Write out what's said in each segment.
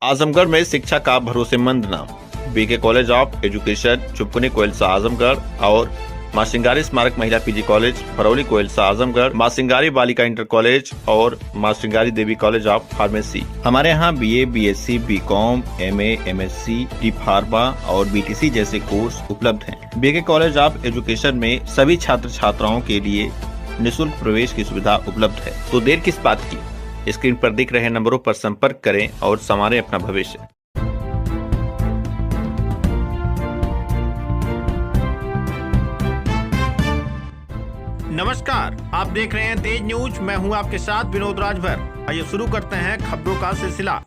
आजमगढ़ में शिक्षा का भरोसेमंद नाम BK college of education, Chupkuni Koilsa Azamgarh और मां सिंगारी स्मारक महिला पीजी कॉलेज, फरौली कोयलसा आजमगढ़, मां सिंगारी बालिका इंटर कॉलेज और मां Singari Devi college of pharmacy. हमारे यहाँ BA, BSc, BCom, MA, MSc, D pharma और बीटीसी जैसे कोर्स उपलब्ध हैं। बीके कॉलेज ऑफ एजुकेशन में सभी छात्र छात्राओं के लिए निःशुल्क प्रवेश की सुविधा उपलब्ध है। तो देर किस बात की, स्क्रीन पर दिख रहे नंबरों पर संपर्क करें और संवारें अपना भविष्य। नमस्कार, आप देख रहे हैं तेज न्यूज। मैं हूं आपके साथ विनोद राजभर। आइए शुरू करते हैं खबरों का सिलसिला।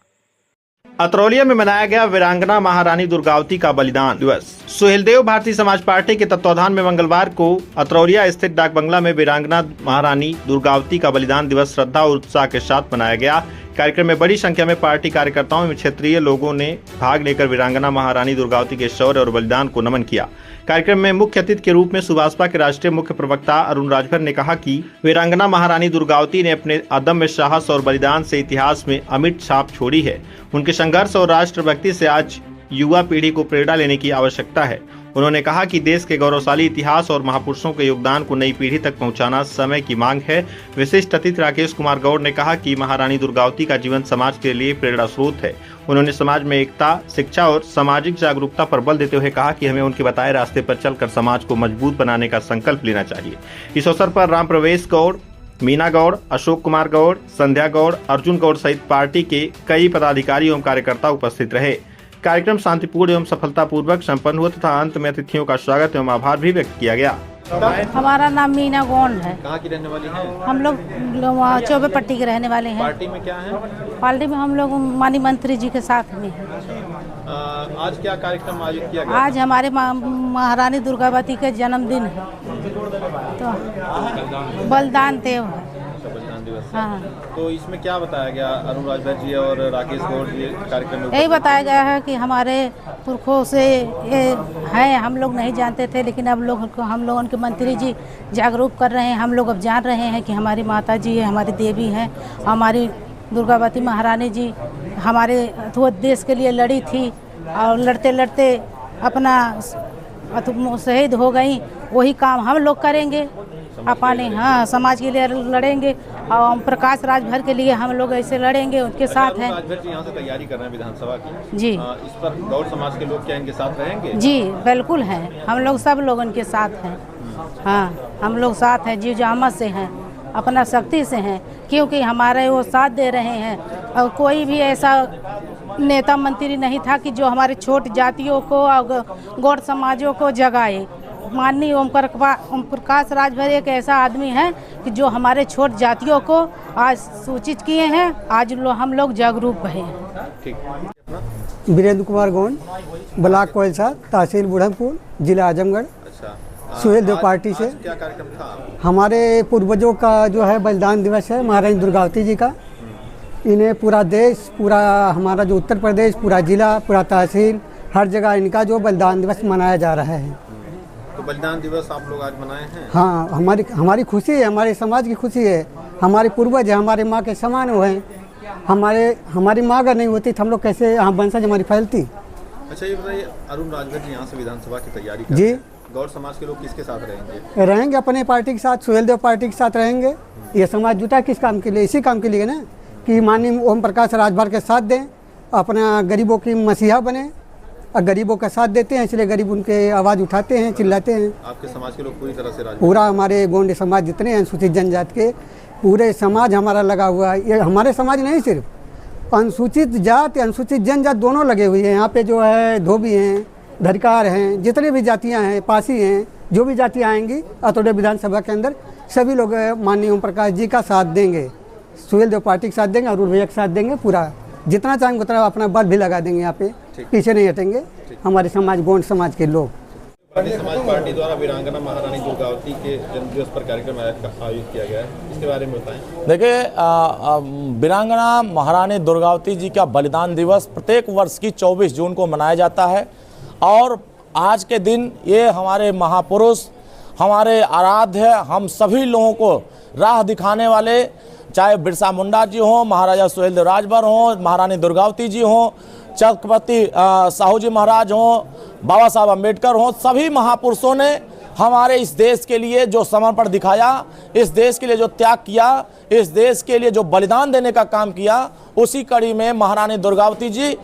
अतरौलिया में मनाया गया वीरांगना महारानी दुर्गावती का बलिदान दिवस। सुहेलदेव भारतीय समाज पार्टी के तत्वाधान में मंगलवार को अतरौलिया स्थित डाक बंगला में वीरांगना महारानी दुर्गावती का बलिदान दिवस श्रद्धा और उत्साह के साथ मनाया गया। कार्यक्रम में बड़ी संख्या में पार्टी कार्यकर्ताओं एवं क्षेत्रीय लोगों ने भाग लेकर वीरांगना महारानी दुर्गावती के शौर्य और बलिदान को नमन किया। कार्यक्रम में मुख्य अतिथि के रूप में सुभाषपा के राष्ट्रीय मुख्य प्रवक्ता अरुण राजभर ने कहा कि वीरांगना महारानी दुर्गावती ने अपने अदम्य साहस और बलिदान से इतिहास में अमिट छाप छोड़ी है। उनके संघर्ष और राष्ट्रभक्ति से आज युवा पीढ़ी को प्रेरणा लेने की आवश्यकता है। उन्होंने कहा कि देश के गौरवशाली इतिहास और महापुरुषों के योगदान को नई पीढ़ी तक पहुंचाना समय की मांग है। विशिष्ट अतिथि राकेश कुमार गौड़ ने कहा कि महारानी दुर्गावती का जीवन समाज के लिए प्रेरणा स्रोत है। उन्होंने समाज में एकता, शिक्षा और सामाजिक जागरूकता पर बल देते हुए कहा कि हमें उनके बताए रास्ते पर चलकर समाज को मजबूत बनाने का संकल्प लेना चाहिए। इस अवसर पर राम प्रवेश गौड़, मीना गौड़, अशोक कुमार गौड़, संध्या गौड़, अर्जुन गौड़ सहित पार्टी के कई पदाधिकारी एवं कार्यकर्ता उपस्थित रहे। कार्यक्रम शांतिपूर्ण एवं सफलतापूर्वक संपन्न हुआ तथा अंत में अतिथियों का स्वागत एवं आभार भी व्यक्त किया गया। हमारा नाम मीना गौड़ है। कहाँ की रहने वाली हैं? हम लोग चौबे पट्टी के रहने वाले हैं। पार्टी में क्या है? पार्टी में हम लोग माननीय मंत्री जी के साथ में हैं। आज क्या कार्यक्रम आयोजित किया गया? आज हमारे महारानी दुर्गावती का जन्मदिन है, तो बलिदान देव है। बलिदान दिवस। हाँ, तो इसमें क्या बताया गया? अरुण राजभर जी और राकेश गौड़ जी कार्यक्रम में यही बताया गया है कि हमारे पुरखों से ये है, हम लोग नहीं जानते थे, लेकिन अब हम लोगों के मंत्री जी जागरूक कर रहे हैं। हम लोग अब जान रहे हैं कि हमारी माता जी है, हमारी देवी हैं, हमारी दुर्गावती महारानी जी हमारे देश के लिए लड़ी थी और लड़ते लड़ते अपना शहीद हो गई। वही काम हम लोग करेंगे अपने, हाँ, समाज के लिए लड़ेंगे और प्रकाश राजभर के लिए हम लोग ऐसे लड़ेंगे, उनके साथ हैं। राजभर जी यहाँ से तैयारी कर रहे हैं विधानसभा की जी। इस पर गौड़ समाज के लोग क्या इनके साथ रहेंगे? जी बिल्कुल हैं, हम लोग सब लोग उनके साथ हैं। हाँ, हम लोग साथ हैं, जी जहमत से हैं, अपना शक्ति से हैं, क्योंकि हमारे वो साथ दे रहे हैं। और कोई भी ऐसा नेता मंत्री नहीं था कि जो हमारे छोट जातियों को और गौड़ समाजों को जगाए। माननीय ओम प्रकाश राजभर एक ऐसा आदमी है कि जो हमारे छोट जातियों को आज सूचित किए हैं। आज हम लोग जागरूक हैं। वीरेंद्र कुमार गौड़, ब्लॉक कोयलसा, तहसील बुढ़नपुर, जिला आजमगढ़। सुहेलदेव पार्टी से क्या कार्यक्रम था? हमारे पूर्वजों का जो है बलिदान दिवस है, महारानी दुर्गावती जी का। इन्हें पूरा देश, पूरा हमारा जो उत्तर प्रदेश, पूरा जिला, पूरा तहसील, हर जगह इनका जो बलिदान दिवस मनाया जा रहा है। तो बलिदान दिवस आप लोग आज मनाए हैं? हाँ, हमारी खुशी है, हमारे समाज की खुशी है। हमारे पूर्वज है, हमारे माँ के समान वो हैं। हमारी माँ अगर नहीं होती तो हम लोग कैसे यहाँ वंशज हमारी फैलती। अच्छा, ये बताइए, अरुण राजभर जी यहाँ से विधानसभा की तैयारी कर जी। रहे हैं। गौड़ समाज के लोग किसके साथ रहेंगे? रहेंगे अपने पार्टी के साथ, सुहेलदेव पार्टी के साथ रहेंगे। ये समाज जुटा किस काम के लिए? इसी काम के लिए ना, कि माननीय ओम प्रकाश राजभर के साथ दें, अपना गरीबों की मसीहा बने और गरीबों का साथ देते हैं, इसलिए गरीब उनके आवाज़ उठाते हैं, चिल्लाते हैं। आपके समाज के लोग पूरी तरह से पूरा हमारे गोंड समाज जितने हैं अनुसूचित जनजाति के, पूरे समाज हमारा लगा हुआ है। ये हमारे समाज नहीं, सिर्फ अनुसूचित जाति, अनुसूचित जनजाति दोनों लगे हुए हैं। यहाँ पे जो है धोबी हैं, धरकार हैं, जितने भी जातियाँ हैं, पासी हैं, जो भी जातियाँ आएंगी अतोड़े विधानसभा के अंदर, सभी लोग माननीय ओम प्रकाश जी का साथ देंगे, सुहेलदेव पार्टी के साथ देंगे, अरुण भैया के साथ देंगे। पूरा जितना चाहेंगे उतना अपना बल भी लगा देंगे, यहाँ पे पीछे नहीं हटेंगे हमारे समाज, गोंड समाज के लोग। समाज पार्टी द्वारा वीरांगना महारानी दुर्गावती के जन्मदिवस पर कार्यक्रम आयोजित किया गया है, इसके बारे में बताएं। देखिए, वीरांगना महारानी दुर्गावती जी का बलिदान दिवस प्रत्येक वर्ष की 24 जून को मनाया जाता है और आज के दिन ये हमारे महापुरुष, हमारे आराध्य, हम सभी लोगों को राह दिखाने वाले चाहे बिरसा मुंडा जी हों, महाराजा सुहेलदेव राजभर हों, महारानी दुर्गावती जी हों, छत्रपति साहू जी महाराज हों, बाबा साहब अम्बेडकर हों, सभी महापुरुषों ने हमारे इस देश के लिए जो समर्पण दिखाया, इस देश के लिए जो त्याग किया, इस देश के लिए जो बलिदान देने का काम किया, उसी कड़ी में महारानी दुर्गावती जी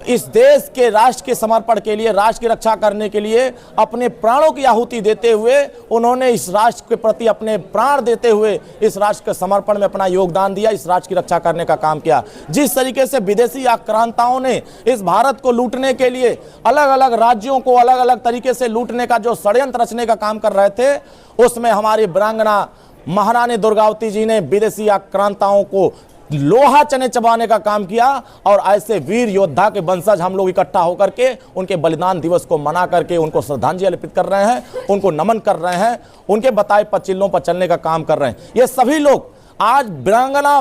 इस देश के राष्ट्र के समर्पण के लिए, राष्ट्र की रक्षा करने के लिए अपने प्राणों की आहुति देते हुए उन्होंने इस राष्ट्र के प्रति अपने प्राण देते हुए इस राष्ट्र के समर्पण में अपना योगदान दिया, इस राष्ट्र की रक्षा करने का काम किया। जिस तरीके से विदेशी आक्रांताओं ने इस भारत को लूटने के लिए अलग अलग राज्यों को अलग अलग तरीके से लूटने का जो षड्यंत्र रचने का काम कर रहे थे, उसमें हमारी वीरांगना महारानी दुर्गावती जी ने विदेशी आक्रांताओं को लोहा चने चबाने का काम किया और ऐसे वीर योद्धा के वंशज हम लोग इकट्ठा होकर के उनके बलिदान दिवस को मना करके उनको श्रद्धांजलि अर्पित कर रहे हैं, उनको नमन कर रहे हैं, उनके बताए पचिल्लों पर चलने का काम कर रहे हैं। ये सभी लोग आज वीरांगना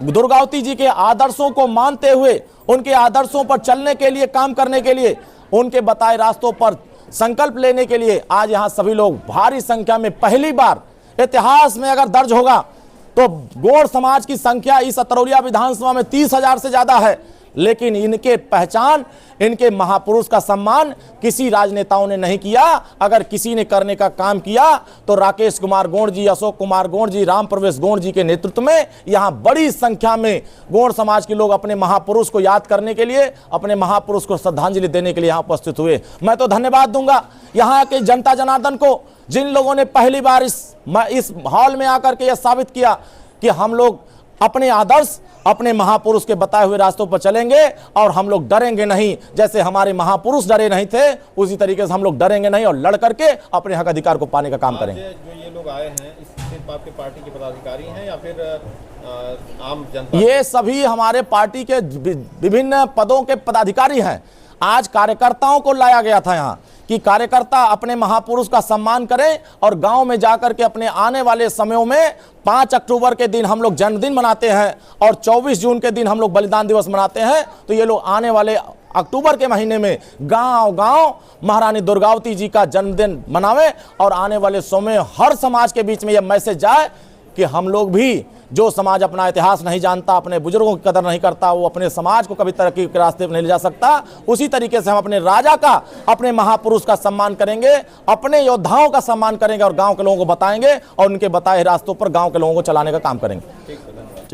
दुर्गावती जी के आदर्शों को मानते हुए, उनके आदर्शों पर चलने के लिए, काम करने के लिए, उनके बताए रास्तों पर संकल्प लेने के लिए आज यहाँ सभी लोग भारी संख्या में, पहली बार इतिहास में अगर दर्ज होगा तो गोंड समाज की संख्या इस अतरौलिया विधानसभा में 30,000 से ज्यादा है, लेकिन इनके पहचान, इनके महापुरुष का सम्मान किसी राजनेताओं ने नहीं किया। अगर किसी ने करने का काम किया तो राकेश कुमार गोंड जी, अशोक कुमार गोंड जी, राम प्रवेश गोंड जी के नेतृत्व में यहाँ बड़ी संख्या में गोंड समाज के लोग अपने महापुरुष को याद करने के लिए, अपने महापुरुष को श्रद्धांजलि देने के लिए यहाँ उपस्थित हुए। मैं तो धन्यवाद दूंगा यहाँ के जनता जनार्दन को, जिन लोगों ने पहली बार इस हॉल में आकर के यह साबित किया कि हम लोग अपने आदर्श, अपने महापुरुष के बताए हुए रास्तों पर चलेंगे और हम लोग डरेंगे नहीं। जैसे हमारे महापुरुष डरे नहीं थे, उसी तरीके से हम लोग डरेंगे नहीं और लड़ करके अपने हक अधिकार को पाने का काम करेंगे। जो ये लोग आए हैं, इस सिर्फ आपके पार्टी के पदाधिकारी हैं या फिर आम जनता? ये सभी हमारे पार्टी के विभिन्न पदों के पदाधिकारी हैं। आज कार्यकर्ताओं को लाया गया था यहाँ कि कार्यकर्ता अपने महापुरुष का सम्मान करें और गांव में जाकर के अपने आने वाले समयों में 5 अक्टूबर के दिन हम लोग जन्मदिन मनाते हैं और 24 जून के दिन हम लोग बलिदान दिवस मनाते हैं। तो ये लोग आने वाले अक्टूबर के महीने में गांव-गांव महारानी दुर्गावती जी का जन्मदिन मनावें और आने वाले समय हर समाज के बीच में यह मैसेज जाए कि हम लोग भी, जो समाज अपना इतिहास नहीं जानता, अपने बुजुर्गों की कदर नहीं करता, वो अपने समाज को कभी तरक्की के रास्ते पर नहीं ले जा सकता। उसी तरीके से हम अपने राजा का, अपने महापुरुष का सम्मान करेंगे, अपने योद्धाओं का सम्मान करेंगे और गांव के लोगों को बताएंगे और उनके बताए रास्तों पर गांव के लोगों को चलाने का काम करेंगे।